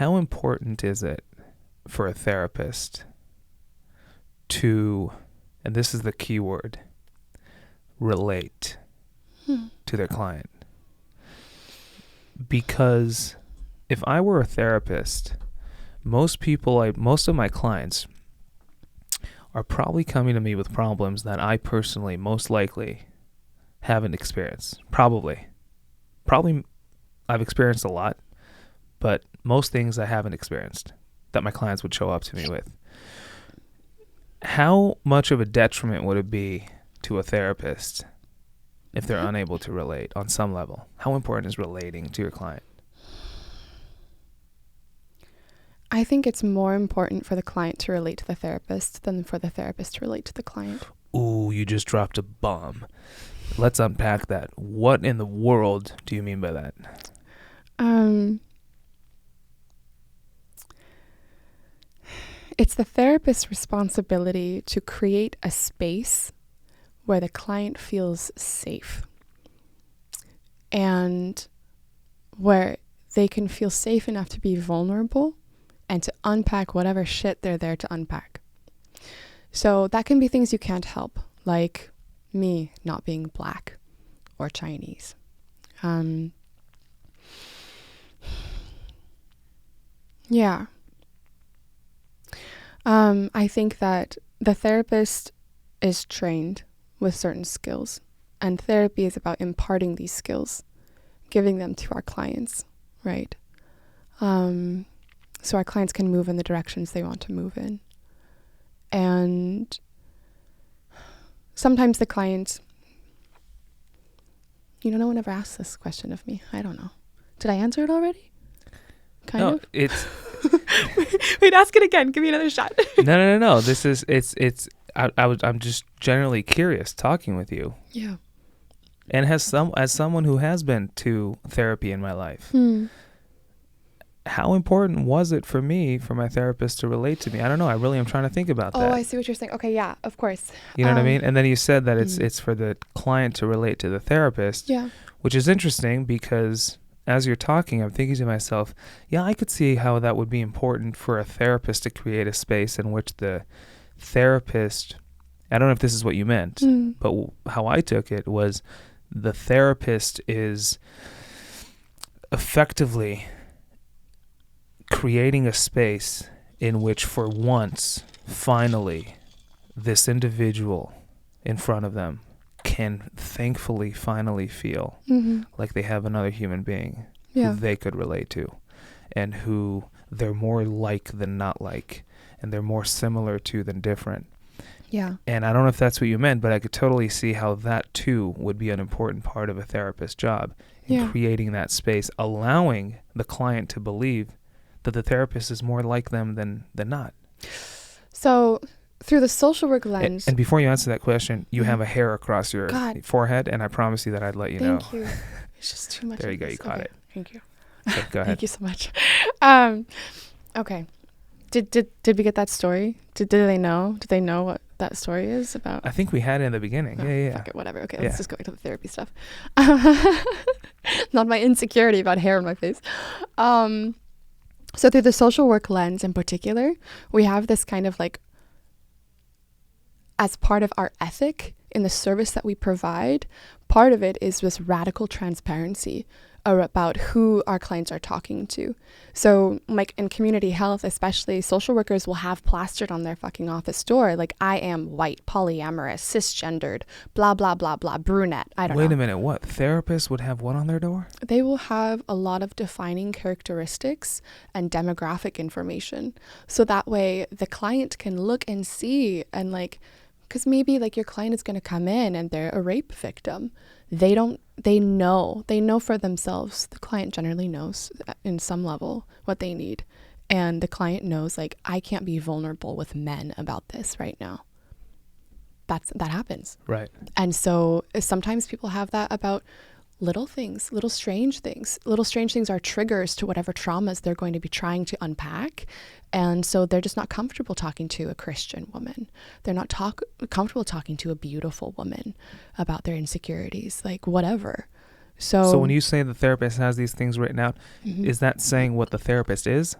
how important is it for a therapist to, and this is the key word, relate to their client? Because if I were a therapist, most of my clients are probably coming to me with problems that I personally most likely haven't experienced. Probably I've experienced a lot, but most things I haven't experienced that my clients would show up to me with. How much of a detriment would it be to a therapist if they're unable to relate on some level? How important is relating to your client? I think it's more important for the client to relate to the therapist than for the therapist to relate to the client. Ooh, you just dropped a bomb. Let's unpack that. What in the world do you mean by that? It's the therapist's responsibility to create a space where the client feels safe and where they can feel safe enough to be vulnerable and to unpack whatever shit they're there to unpack. So that can be things you can't help, like me not being black or Chinese. Yeah. I think that the therapist is trained with certain skills, and therapy is about imparting these skills, giving them to our clients, right? So our clients can move in the directions they want to move in. And sometimes the clients, no one ever asked this question of me. I don't know. Did I answer it already? Kind of? It's... Wait, ask it again. Give me another shot. No. This is, I'm just generally curious talking with you. Yeah. And as someone who has been to therapy in my life, how important was it for my therapist to relate to me? I don't know. I really am trying to think about that. Oh, I see what you're saying. Okay, yeah, of course. You know what I mean? And then you said that it's for the client to relate to the therapist. Yeah. Which is interesting because as you're talking, I'm thinking to myself, yeah, I could see how that would be important for a therapist to create a space in which the therapist, I don't know if this is what you meant, but how I took it was the therapist is effectively creating a space in which for once, finally, this individual in front of them can thankfully finally feel like they have another human being who they could relate to and who they're more like than not like, and they're more similar to than different. Yeah. And I don't know if that's what you meant, but I could totally see how that too would be an important part of a therapist's job in creating that space, allowing the client to believe that the therapist is more like them than not. So through the social work lens. And before you answer that question, you have a hair across your forehead, and I promise you that I'd let you know. Thank you. It's just too much. There you go. You caught it. Thank you. So, go ahead. Thank you so much. Okay. Did we get that story? Did they know? Did they know what that story is about? I think we had it in the beginning. Yeah. Fuck it, whatever. Okay, let's just go into the therapy stuff. Not my insecurity about hair on my face. So through the social work lens in particular, we have this kind of like, as part of our ethic in the service that we provide, part of it is this radical transparency about who our clients are talking to. So like in community health, especially, social workers will have plastered on their fucking office door, like, I am white, polyamorous, cisgendered, blah, blah, blah, blah, brunette. I don't know. Wait a minute. What? Therapists would have what on their door? They will have a lot of defining characteristics and demographic information. So that way the client can look and see, and like, because maybe like your client is going to come in and they're a rape victim. They know for themselves. The client generally knows in some level what they need. And the client knows, like, I can't be vulnerable with men about this right now. That happens. Right. And so sometimes people have that about little things, little strange things. Little strange things are triggers to whatever traumas they're going to be trying to unpack. And so they're just not comfortable talking to a Christian woman. They're not comfortable talking to a beautiful woman about their insecurities, like whatever. So when you say the therapist has these things written out, is that saying what the therapist is?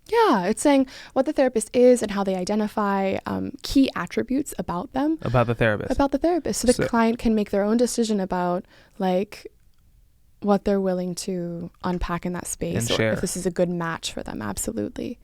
Yeah, it's saying what the therapist is and how they identify key attributes about them, About the therapist. about the therapist, so the So- client can make their own decision about like what they're willing to unpack in that space, And or share. if this is a good match for them. Absolutely.